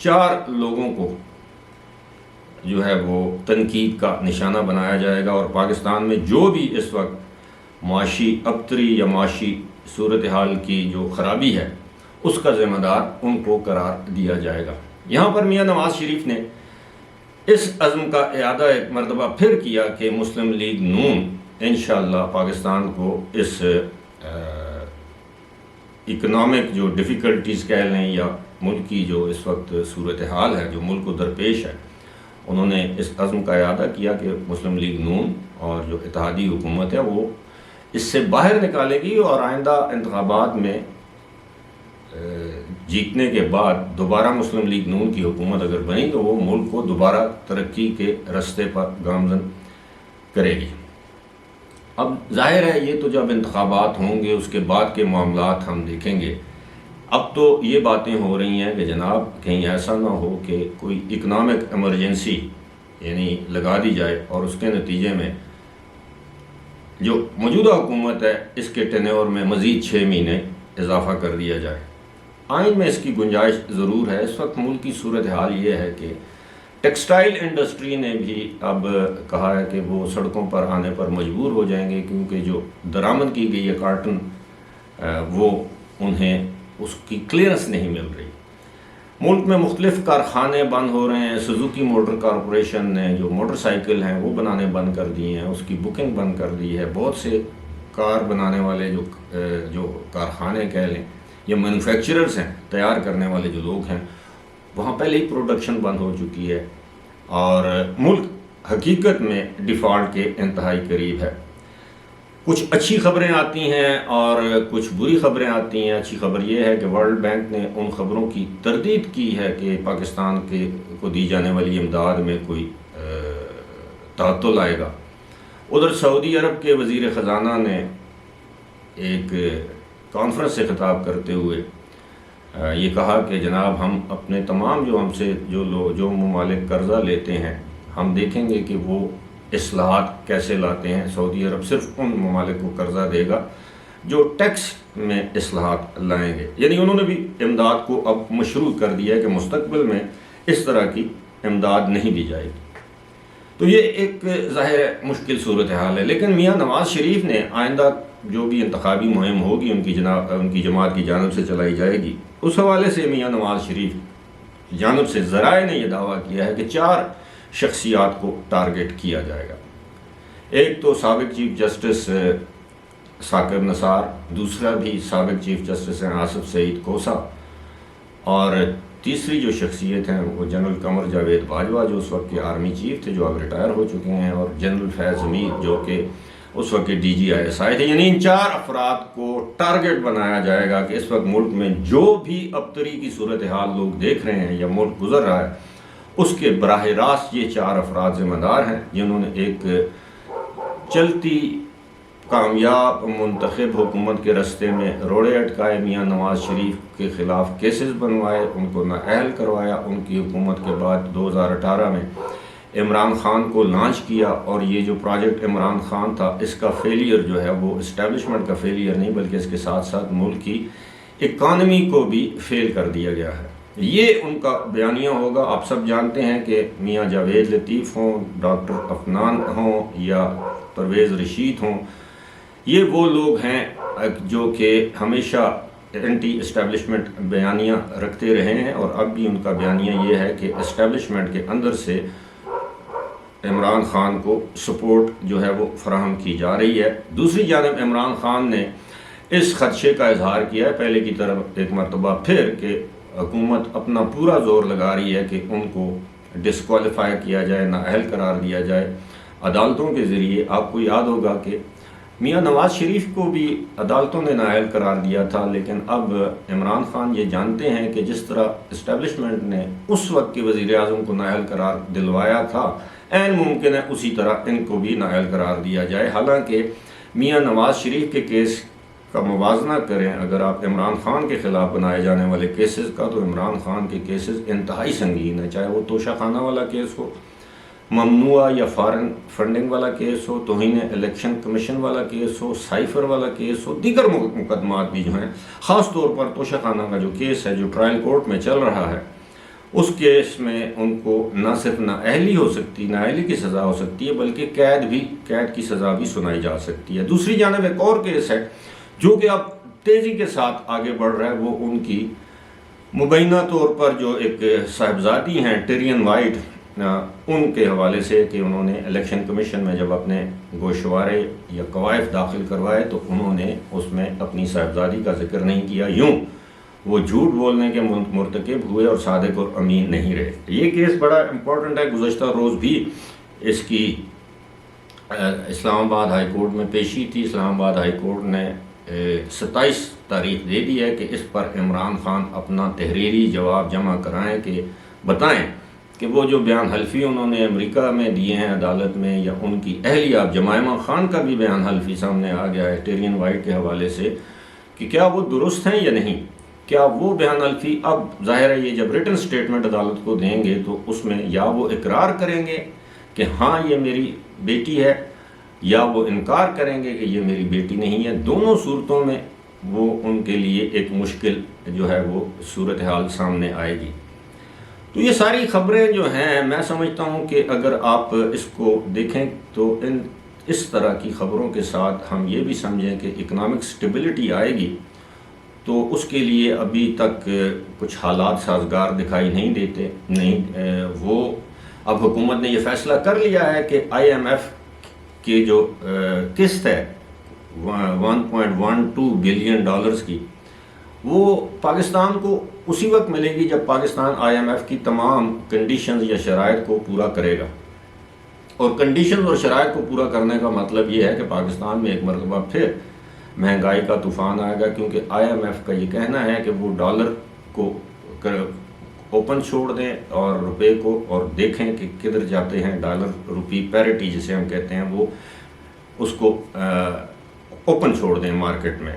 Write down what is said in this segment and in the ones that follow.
4 لوگوں کو جو ہے وہ تنقید کا نشانہ بنایا جائے گا، اور پاکستان میں جو بھی اس وقت معاشی ابتری یا معاشی صورتحال کی جو خرابی ہے اس کا ذمہ دار ان کو قرار دیا جائے گا۔ یہاں پر میاں نواز شریف نے اس عزم کا اعادہ ایک مرتبہ پھر کیا کہ مسلم لیگ نون انشاءاللہ پاکستان کو اس اکنامک جو ڈیفیکلٹیز کہہ لیں یا ملک کی جو اس وقت صورتحال ہے جو ملک کو درپیش ہے، انہوں نے اس عزم کا اعادہ کیا کہ مسلم لیگ نون اور جو اتحادی حکومت ہے وہ اس سے باہر نکالے گی، اور آئندہ انتخابات میں جیتنے کے بعد دوبارہ مسلم لیگ نون کی حکومت اگر بنی تو وہ ملک کو دوبارہ ترقی کے رستے پر گامزن کرے گی۔ اب ظاہر ہے یہ تو جب انتخابات ہوں گے اس کے بعد کے معاملات ہم دیکھیں گے۔ اب تو یہ باتیں ہو رہی ہیں کہ جناب کہیں ایسا نہ ہو کہ کوئی اکنامک ایمرجنسی یعنی لگا دی جائے اور اس کے نتیجے میں جو موجودہ حکومت ہے اس کے ٹینیور میں مزید 6 مہینے اضافہ کر دیا جائے۔ آئین میں اس کی گنجائش ضرور ہے۔ اس وقت ملک کی صورتحال یہ ہے کہ ٹیکسٹائل انڈسٹری نے بھی اب کہا ہے کہ وہ سڑکوں پر آنے پر مجبور ہو جائیں گے، کیونکہ جو درآمد کی گئی ہے کارٹن وہ انہیں اس کی کلیئرنس نہیں مل رہی۔ ملک میں مختلف کارخانے بند ہو رہے ہیں۔ سوزوکی موٹر کارپوریشن نے جو موٹر سائیکل ہیں وہ بنانے بند کر دیے ہیں، اس کی بکنگ بند کر دی ہے۔ بہت سے کار بنانے والے جو کارخانے کہہ لیں یا مینوفیکچررز ہیں، تیار کرنے والے جو لوگ ہیں، وہاں پہلے ہی پروڈکشن بند ہو چکی ہے، اور ملک حقیقت میں ڈیفالٹ کے انتہائی قریب ہے۔ کچھ اچھی خبریں آتی ہیں اور کچھ بری خبریں آتی ہیں۔ اچھی خبر یہ ہے کہ ورلڈ بینک نے ان خبروں کی تردید کی ہے کہ پاکستان کو دی جانے والی امداد میں کوئی تعطل آئے گا۔ ادھر سعودی عرب کے وزیر خزانہ نے ایک کانفرنس سے خطاب کرتے ہوئے یہ کہا کہ جناب ہم اپنے تمام جو ہم سے جو ممالک قرضہ لیتے ہیں ہم دیکھیں گے کہ وہ اصلاحات کیسے لاتے ہیں۔ سعودی عرب صرف ان ممالک کو قرضہ دے گا جو ٹیکس میں اصلاحات لائیں گے، یعنی انہوں نے بھی امداد کو اب مشروع کر دیا ہے کہ مستقبل میں اس طرح کی امداد نہیں دی جائے گی۔ تو یہ ایک ظاہر مشکل صورتحال ہے، لیکن میاں نواز شریف نے آئندہ جو بھی انتخابی مہم ہوگی ان کی جماعت کی جانب سے چلائی جائے گی، اس حوالے سے میاں نواز شریف جانب سے ذرائع نے یہ دعویٰ کیا ہے کہ 4 شخصیات کو ٹارگٹ کیا جائے گا۔ ایک تو سابق چیف جسٹس ثاقب نثار، دوسرا بھی سابق چیف جسٹس ہیں آصف سعید کوسا، اور تیسری جو شخصیت ہیں وہ جنرل قمر جاوید باجوہ جو اس وقت کے آرمی چیف تھے جو اب ریٹائر ہو چکے ہیں، اور جنرل فیض حمید جو کہ اس وقت کے DGI تھے۔ یعنی ان 4 افراد کو ٹارگٹ بنایا جائے گا کہ اس وقت ملک میں جو بھی ابتری کی صورتحال لوگ دیکھ رہے ہیں یا ملک گزر رہا ہے اس کے براہ راست یہ 4 افراد ذمہ دار ہیں، جنہوں نے ایک چلتی کامیاب منتخب حکومت کے رستے میں روڑے اٹکائے، میاں نواز شریف کے خلاف کیسز بنوائے، ان کو نااہل کروایا۔ ان کی حکومت کے بعد 2018 میں عمران خان کو لانچ کیا، اور یہ جو پروجیکٹ عمران خان تھا اس کا فیلئر جو ہے وہ اسٹیبلشمنٹ کا فیلئر نہیں بلکہ اس کے ساتھ ساتھ ملک کی اکانومی کو بھی فیل کر دیا گیا ہے۔ یہ ان کا بیانیہ ہوگا۔ آپ سب جانتے ہیں کہ میاں جاوید لطیف ہوں، ڈاکٹر عفنان ہوں یا پرویز رشید ہوں، یہ وہ لوگ ہیں جو کہ ہمیشہ اینٹی اسٹیبلشمنٹ بیانیہ رکھتے رہے ہیں، اور اب بھی ان کا بیانیہ یہ ہے کہ اسٹیبلشمنٹ کے اندر سے عمران خان کو سپورٹ جو ہے وہ فراہم کی جا رہی ہے۔ دوسری جانب عمران خان نے اس خدشے کا اظہار کیا ہے پہلے کی طرف ایک مرتبہ پھر کہ حکومت اپنا پورا زور لگا رہی ہے کہ ان کو ڈسکوالیفائی کیا جائے، نااہل قرار دیا جائے عدالتوں کے ذریعے۔ آپ کو یاد ہوگا کہ میاں نواز شریف کو بھی عدالتوں نے نااہل قرار دیا تھا، لیکن اب عمران خان یہ جانتے ہیں کہ جس طرح اسٹیبلشمنٹ نے اس وقت کے وزیر اعظم کو نااہل قرار دلوایا تھا، عین ممکن ہے اسی طرح ان کو بھی نااہل قرار دیا جائے۔ حالانکہ میاں نواز شریف کے کیس کا موازنہ کریں اگر آپ عمران خان کے خلاف بنائے جانے والے کیسز کا، تو عمران خان کے کیسز انتہائی سنگین ہیں، چاہے وہ توشہ خانہ والا کیس ہو، ممنوعہ یا فارن فنڈنگ والا کیس ہو، توہین الیکشن کمیشن والا کیس ہو، سائفر والا کیس ہو، دیگر مقدمات بھی جو ہیں، خاص طور پر توشہ خانہ کا جو کیس ہے جو ٹرائل کورٹ میں چل رہا ہے اس کیس میں ان کو نہ صرف نااہلی ہو سکتی، نااہلی کی سزا ہو سکتی ہے، بلکہ قید کی سزا بھی سنائی جا سکتی ہے۔ دوسری جانب ایک اور کیس ہے جو کہ اب تیزی کے ساتھ آگے بڑھ رہا ہے، وہ ان کی مبینہ طور پر جو ایک صاحبزادی ہیں ٹیرین وائٹ، ان کے حوالے سے کہ انہوں نے الیکشن کمیشن میں جب اپنے گوشوارے یا قوائف داخل کروائے تو انہوں نے اس میں اپنی صاحبزادی کا ذکر نہیں کیا، یوں وہ جھوٹ بولنے کے مرتکب ہوئے اور صادق اور امین نہیں رہے۔ یہ کیس بڑا امپورٹنٹ ہے، گزشتہ روز بھی اس کی اسلام آباد ہائی کورٹ میں پیشی تھی۔ اسلام آباد ہائی کورٹ نے 27 تاریخ دے دی ہے کہ اس پر عمران خان اپنا تحریری جواب جمع کرائیں، کہ بتائیں کہ وہ جو بیان حلفی انہوں نے امریکہ میں دیے ہیں عدالت میں، یا ان کی اہلیہ جمائمہ خان کا بھی بیان حلفی سامنے آ گیا ہے ٹیرین وائٹ کے حوالے سے، کہ کیا وہ درست ہیں یا نہیں۔ کیا وہ بیان حلفی، اب ظاہر ہے یہ جب ریٹن سٹیٹمنٹ عدالت کو دیں گے تو اس میں یا وہ اقرار کریں گے کہ ہاں یہ میری بیٹی ہے، یا وہ انکار کریں گے کہ یہ میری بیٹی نہیں ہے۔ دونوں صورتوں میں وہ ان کے لیے ایک مشکل جو ہے وہ صورتحال سامنے آئے گی۔ تو یہ ساری خبریں جو ہیں، میں سمجھتا ہوں کہ اگر آپ اس کو دیکھیں تو اس طرح کی خبروں کے ساتھ ہم یہ بھی سمجھیں کہ اکنامک سٹیبلٹی آئے گی، تو اس کے لیے ابھی تک کچھ حالات سازگار دکھائی نہیں دیتے۔ وہ اب حکومت نے یہ فیصلہ کر لیا ہے کہ IMF کی جو قسط ہے 1.12 بلین ڈالرز کی، وہ پاکستان کو اسی وقت ملے گی جب پاکستان IMF کی تمام کنڈیشنز یا شرائط کو پورا کرے گا۔ اور کنڈیشنز اور شرائط کو پورا کرنے کا مطلب یہ ہے کہ پاکستان میں ایک مرتبہ پھر مہنگائی کا طوفان آئے گا، کیونکہ IMF کا یہ کہنا ہے کہ وہ ڈالر کو اوپن چھوڑ دیں اور روپے کو، اور دیکھیں کہ کدھر جاتے ہیں ڈالر روپی پیرٹی جسے ہم کہتے ہیں، وہ اس کو اوپن چھوڑ دیں مارکیٹ میں۔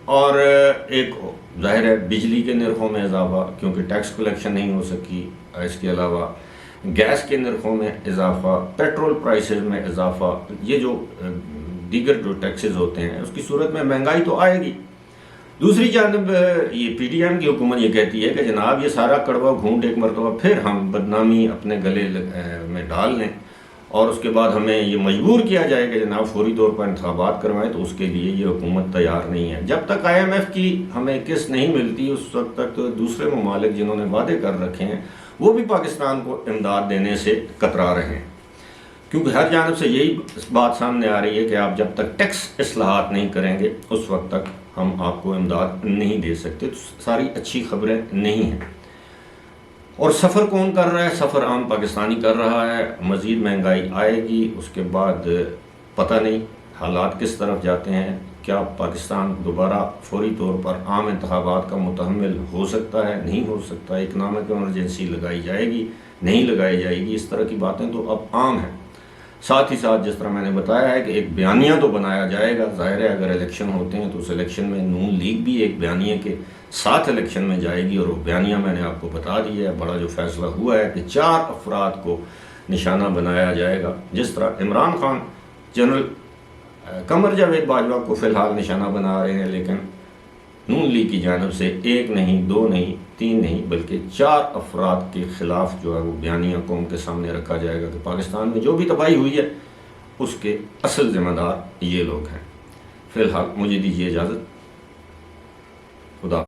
اور ایک ظاہر ہے بجلی کے نرخوں میں اضافہ، کیونکہ ٹیکس کلیکشن نہیں ہو سکی، اس کے علاوہ گیس کے نرخوں میں اضافہ، پیٹرول پرائسز میں اضافہ، یہ جو دیگر جو ٹیکسز ہوتے ہیں، اس کی صورت میں مہنگائی تو آئے گی۔ دوسری جانب یہ PDM کی حکومت یہ کہتی ہے کہ جناب یہ سارا کڑوا گھونٹ ایک مرتبہ پھر ہم بدنامی اپنے گلے میں ڈال لیں، اور اس کے بعد ہمیں یہ مجبور کیا جائے کہ جناب فوری طور پر انتخابات کروائیں، تو اس کے لیے یہ حکومت تیار نہیں ہے۔ جب تک IMF کی ہمیں قسط نہیں ملتی، اس وقت تک تو دوسرے ممالک جنہوں نے وعدے کر رکھے ہیں وہ بھی پاکستان کو امداد دینے سے کترا رہے ہیں، کیونکہ ہر جانب سے یہی بات سامنے آ رہی ہے کہ آپ جب تک ٹیکس اصلاحات نہیں کریں گے اس وقت تک ہم آپ کو امداد نہیں دے سکتے۔ تو ساری اچھی خبریں نہیں ہیں۔ اور سفر کون کر رہا ہے؟ سفر عام پاکستانی کر رہا ہے۔ مزید مہنگائی آئے گی، اس کے بعد پتہ نہیں حالات کس طرف جاتے ہیں۔ کیا پاکستان دوبارہ فوری طور پر عام انتخابات کا متحمل ہو سکتا ہے؟ نہیں ہو سکتا۔ اکنامک ایمرجنسی لگائی جائے گی؟ نہیں لگائی جائے گی؟ اس طرح کی باتیں تو اب عام ہیں۔ ساتھ ہی ساتھ جس طرح میں نے بتایا ہے کہ ایک بیانیہ تو بنایا جائے گا۔ ظاہر ہے اگر الیکشن ہوتے ہیں تو اس الیکشن میں نون لیگ بھی ایک بیانیہ کے ساتھ الیکشن میں جائے گی، اور وہ بیانیہ میں نے آپ کو بتا دیا ہے۔ بڑا جو فیصلہ ہوا ہے کہ 4 افراد کو نشانہ بنایا جائے گا، جس طرح عمران خان جنرل قمر جاوید باجوہ کو فی الحال نشانہ بنا رہے ہیں، لیکن نون لیگ کی جانب سے 1 نہیں، 2 نہیں، 3 نہیں، بلکہ 4 افراد کے خلاف جو ہے وہ بیانیہ قوم کے سامنے رکھا جائے گا کہ پاکستان میں جو بھی تباہی ہوئی ہے اس کے اصل ذمہ دار یہ لوگ ہیں۔ فی الحال مجھے دیجیے اجازت۔